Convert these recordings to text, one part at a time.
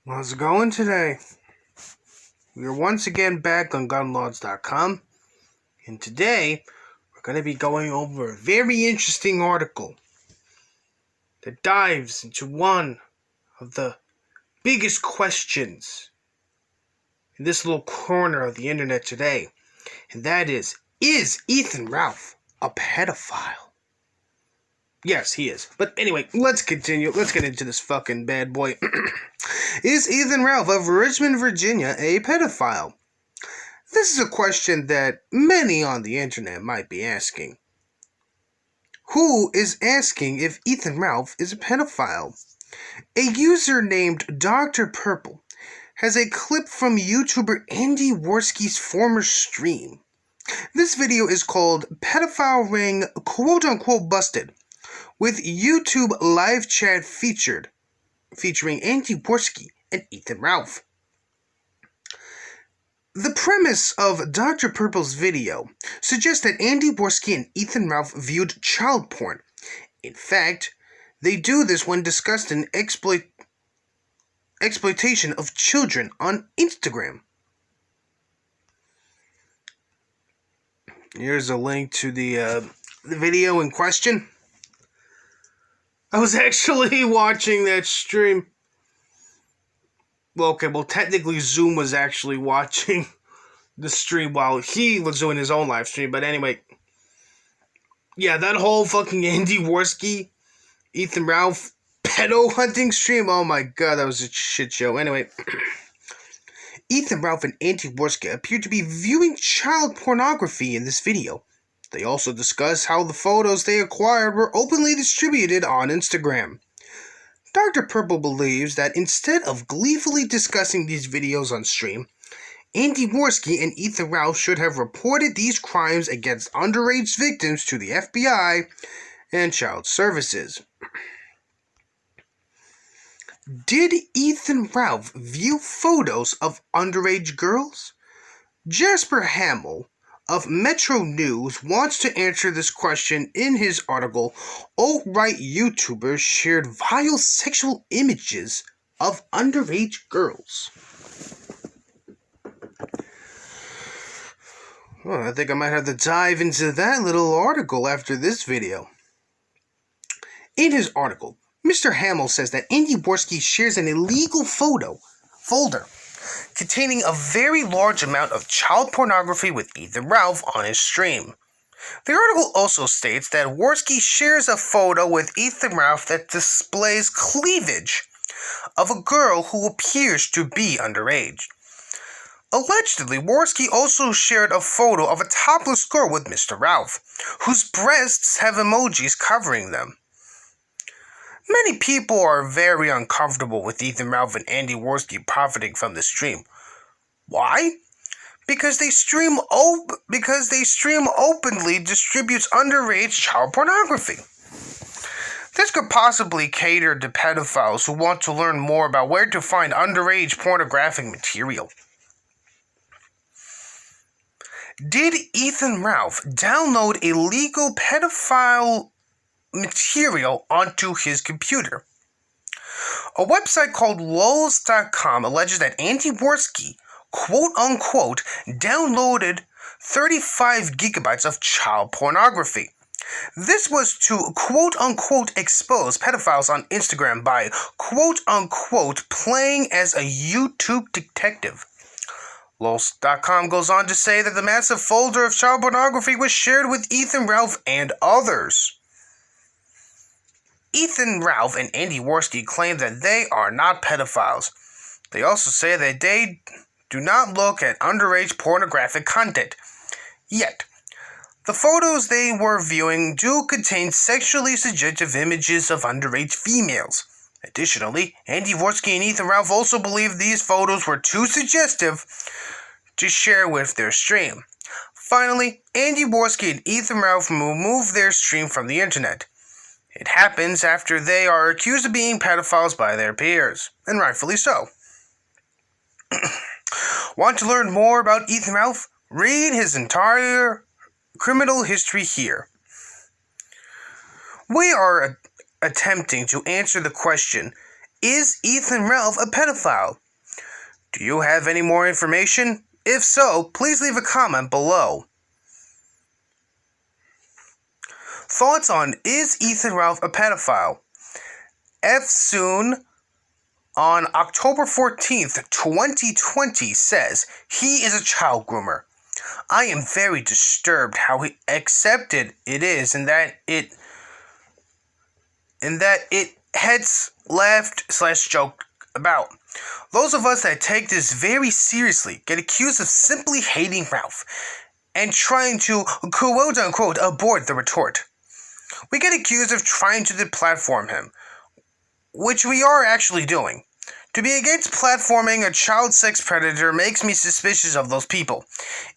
How's it going today? We are once again back on gunlords.com, and today we're going to be going over a very interesting article that dives into one of the biggest questions in this little corner of the internet today, and that is Ethan Ralph a pedophile? Yes, he is. But anyway, let's continue. Let's get into this fucking bad boy. Is Ethan Ralph of Richmond, Virginia a pedophile? This is a question that many on the internet might be asking. Who is asking if Ethan Ralph is a pedophile? A user named Dr. Purple has a clip from YouTuber Andy Warski's former stream. This video is called Pedophile Ring quote-unquote busted, with YouTube live chat featuring Andy Warski and Ethan Ralph. The premise of Dr. Purple's video suggests that Andy Warski and Ethan Ralph viewed child porn. In fact, they do this when discussing exploitation of children on Instagram. Here's a link to the video in question. I was actually watching that stream. Well, technically Zoom was actually watching the stream while he was doing his own live stream. But anyway, yeah, that whole fucking Andy Warski, Ethan Ralph pedo hunting stream, oh my god, that was a shit show. Anyway, Ethan Ralph and Andy Warski appear to be viewing child pornography in this video. They also discuss how the photos they acquired were openly distributed on Instagram. Dr. Purple believes that instead of gleefully discussing these videos on stream, Andy Warski and Ethan Ralph should have reported these crimes against underage victims to the FBI and Child Services. Did Ethan Ralph view photos of underage girls? Jasper Hamill of Metro News wants to answer this question in his article. Alt-right YouTubers shared vile sexual images of underage girls. Well, I think I might have to dive into that little article after this video. In his article, Mr. Hamill says that Andy Warski shares an illegal folder containing a very large amount of child pornography with Ethan Ralph on his stream. The article also states that Warski shares a photo with Ethan Ralph that displays cleavage of a girl who appears to be underage. Allegedly, Warski also shared a photo of a topless girl with Mr. Ralph, whose breasts have emojis covering them. Many people are very uncomfortable with Ethan Ralph and Andy Warski profiting from the stream. Why? Because they stream openly distributes underage child pornography. This could possibly cater to pedophiles who want to learn more about where to find underage pornographic material. Did Ethan Ralph download illegal pedophile material onto his computer? A website called lols.com alleges that Andy Warski, quote-unquote, downloaded 35 gigabytes of child pornography. This was to, quote-unquote, expose pedophiles on Instagram by, quote-unquote, playing as a YouTube detective. Lols.com goes on to say that the massive folder of child pornography was shared with Ethan Ralph and others. Ethan Ralph and Andy Warski claim that they are not pedophiles. They also say that they do not look at underage pornographic content. Yet, the photos they were viewing do contain sexually suggestive images of underage females. Additionally, Andy Warski and Ethan Ralph also believe these photos were too suggestive to share with their stream. Finally, Andy Warski and Ethan Ralph removed their stream from the internet. It happens after they are accused of being pedophiles by their peers, and rightfully so. Want to learn more about Ethan Ralph? Read his entire criminal history here. We are attempting to answer the question, Is Ethan Ralph a pedophile? Do you have any more information? If so, please leave a comment below. Thoughts on Is Ethan Ralph a pedophile? Soon on October 14th, 2020 says he is a child groomer. I am very disturbed how accepted it is and that it heads laughed/joked about. Those of us that take this very seriously get accused of simply hating Ralph and trying to quote-unquote abort the retort. We get accused of trying to deplatform him, which we are actually doing. To be against platforming a child sex predator makes me suspicious of those people.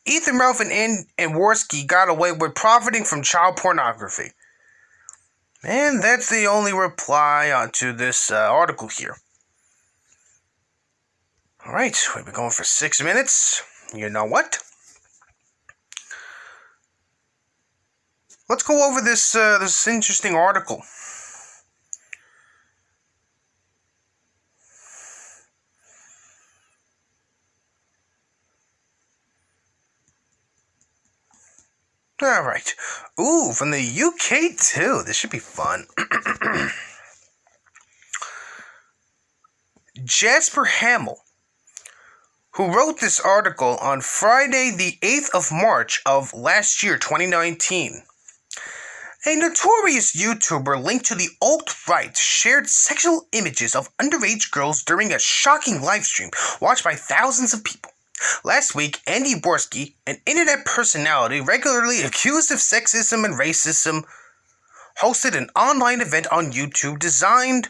Ethan Ralph and Racewarski got away with profiting from child pornography. And that's the only reply to this article here. Alright, we've been going for 6 minutes. You know what? Let's go over this interesting article. Alright. Ooh, from the UK too. This should be fun. Jasper Hamill, who wrote this article on Friday the 8th of March of last year, 2019. A notorious YouTuber linked to the alt-right shared sexual images of underage girls during a shocking livestream watched by thousands of people. Last week, Andy Borski, an internet personality regularly accused of sexism and racism, hosted an online event on YouTube designed...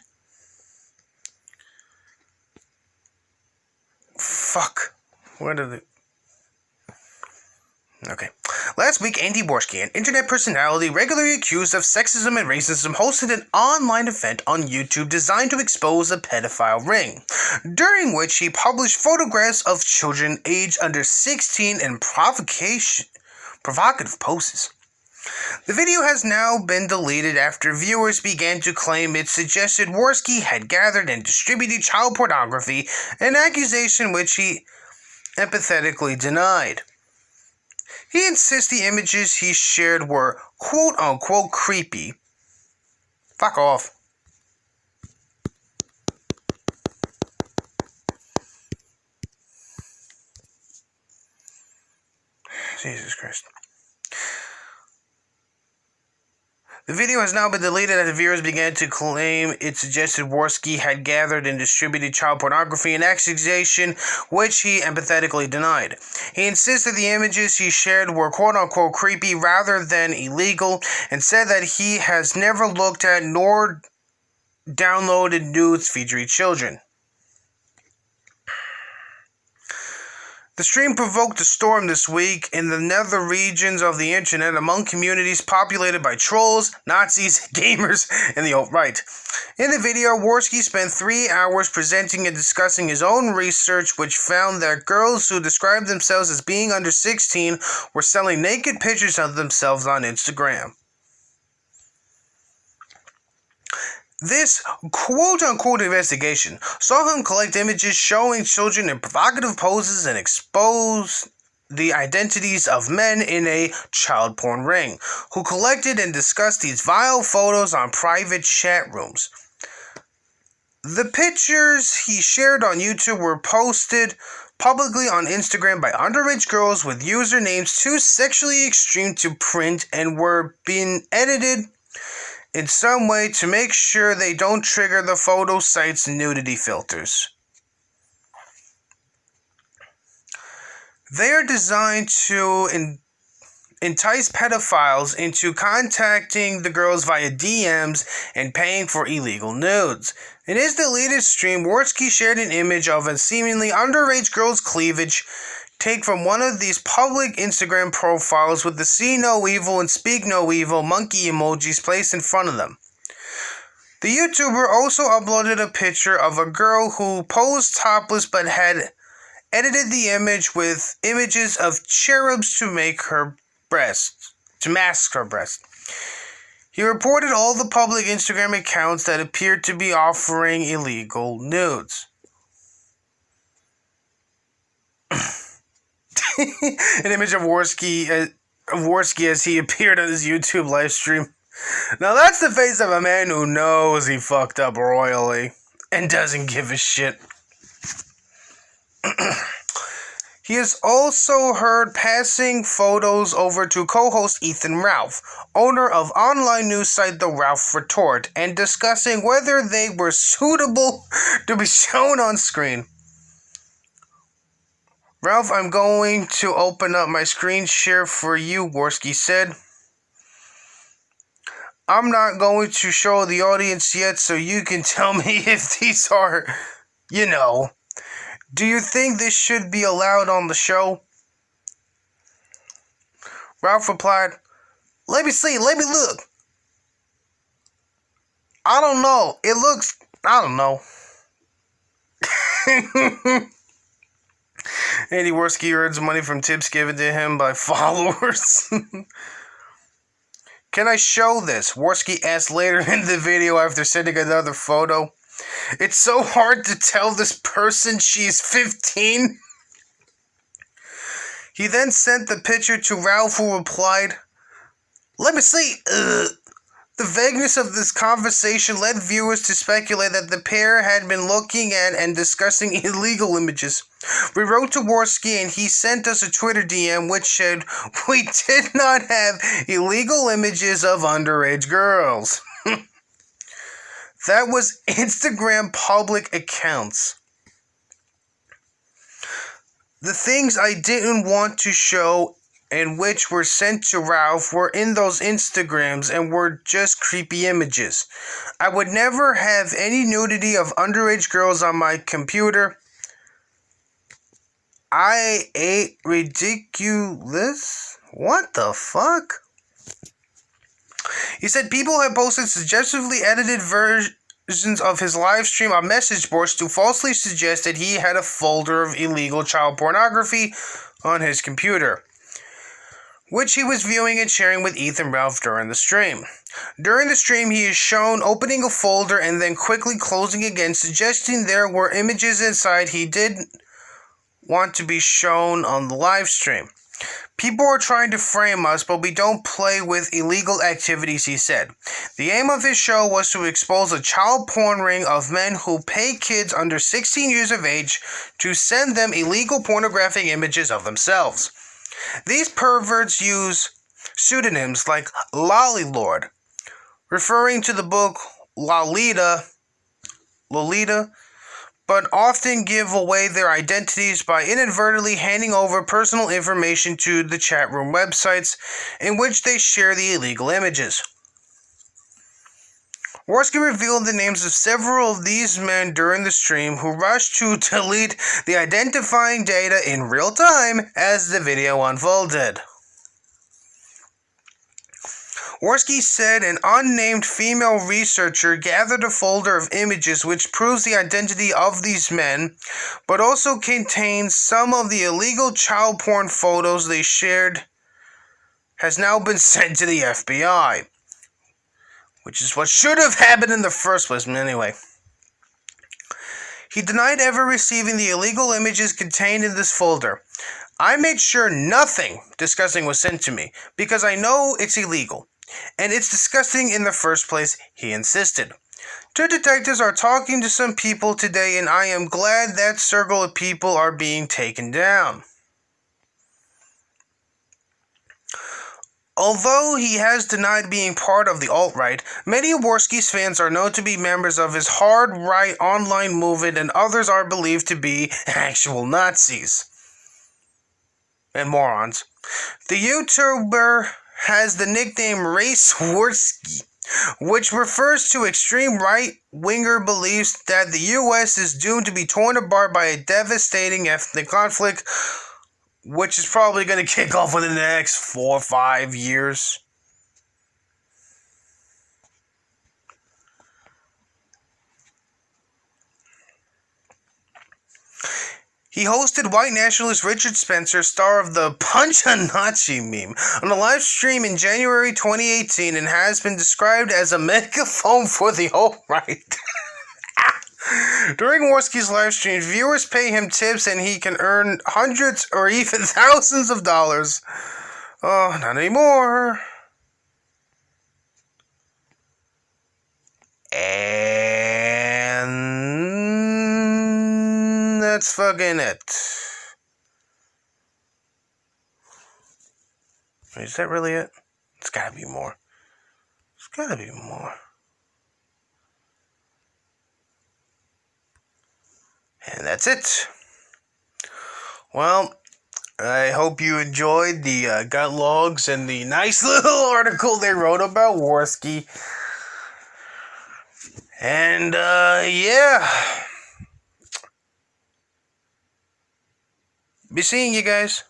Last week, Andy Borski, an internet personality regularly accused of sexism and racism, hosted an online event on YouTube designed to expose a pedophile ring, during which he published photographs of children aged under 16 in provocative poses. The video has now been deleted after viewers began to claim it suggested Racewarski had gathered and distributed child pornography, an accusation which he empathetically denied. He insists the images he shared were quote-unquote creepy. Fuck off. Jesus Christ. The video has now been deleted after viewers began to claim it suggested Racewarski had gathered and distributed child pornography, an accusation which he empathetically denied. He insisted the images he shared were quote-unquote creepy rather than illegal, and said that he has never looked at nor downloaded nudes featuring children. The stream provoked a storm this week in the nether regions of the internet among communities populated by trolls, Nazis, gamers, and the alt-right. In the video, Racewarski spent 3 hours presenting and discussing his own research, which found that girls who described themselves as being under 16 were selling naked pictures of themselves on Instagram. This quote-unquote investigation saw him collect images showing children in provocative poses and expose the identities of men in a child porn ring, who collected and discussed these vile photos on private chat rooms. The pictures he shared on YouTube were posted publicly on Instagram by underage girls with usernames too sexually extreme to print and were being edited in some way to make sure they don't trigger the photo site's nudity filters. They are designed to entice pedophiles into contacting the girls via DMs and paying for illegal nudes. In his deleted stream, Racewarski shared an image of a seemingly underage girl's cleavage take from one of these public Instagram profiles with the see no evil and speak no evil monkey emojis placed in front of them. The YouTuber also uploaded a picture of a girl who posed topless but had edited the image with images of cherubs to mask her breast. He reported all the public Instagram accounts that appeared to be offering illegal nudes. An image of Racewarski as he appeared on his YouTube live stream. Now that's the face of a man who knows he fucked up royally and doesn't give a shit. He is also heard passing photos over to co-host Ethan Ralph, owner of online news site The Ralph Retort, and discussing whether they were suitable to be shown on screen. Ralph, I'm going to open up my screen share for you, Warski said. I'm not going to show the audience yet, so you can tell me if these are, do you think this should be allowed on the show? Ralph replied, let me see, let me look. I don't know. I don't know. Andy Warski earns money from tips given to him by followers. Can I show this? Warski asked later in the video after sending another photo. It's so hard to tell this person she's 15. He then sent the picture to Ralph, who replied, let me see. The vagueness of this conversation led viewers to speculate that the pair had been looking at and discussing illegal images. We wrote to Warski and he sent us a Twitter DM which said we did not have illegal images of underage girls. That was Instagram public accounts. The things I didn't want to show and which were sent to Ralph were in those Instagrams and were just creepy images. I would never have any nudity of underage girls on my computer. I ate ridiculous. What the fuck? He said people had posted suggestively edited versions of his live stream on message boards to falsely suggest that he had a folder of illegal child pornography on his computer, which he was viewing and sharing with Ethan Ralph during the stream. During the stream, he is shown opening a folder and then quickly closing again, suggesting there were images inside he didn't want to be shown on the live stream. People are trying to frame us, but we don't play with illegal activities, he said. The aim of his show was to expose a child porn ring of men who pay kids under 16 years of age to send them illegal pornographic images of themselves. These perverts use pseudonyms like Lollylord, referring to the book Lolita, but often give away their identities by inadvertently handing over personal information to the chat room websites in which they share the illegal images. Warski revealed the names of several of these men during the stream, who rushed to delete the identifying data in real time as the video unfolded. Warski said an unnamed female researcher gathered a folder of images which proves the identity of these men, but also contains some of the illegal child porn photos they shared, has now been sent to the FBI. Which is what should have happened in the first place, anyway. He denied ever receiving the illegal images contained in this folder. I made sure nothing disgusting was sent to me, because I know it's illegal. And it's disgusting in the first place, he insisted. Two detectives are talking to some people today, and I am glad that circle of people are being taken down. Although he has denied being part of the alt-right, many of Warski's fans are known to be members of his hard-right online movement, and others are believed to be actual Nazis and morons. The YouTuber has the nickname Racewarski, which refers to extreme right-winger beliefs that the U.S. is doomed to be torn apart by a devastating ethnic conflict, which is probably going to kick off within the next 4 or 5 years. He hosted white nationalist Richard Spencer, star of the Punch a Nazi meme, on a live stream in January 2018 and has been described as a megaphone for the alt-right. During Warski's live streams, viewers pay him tips and he can earn hundreds or even thousands of dollars. Oh, not anymore. And that's fucking it. Is that really it? It's gotta be more. It's gotta be more. And that's it. Well, I hope you enjoyed the Gunt logs and the nice little article they wrote about Warski. And, yeah. Be seeing you guys.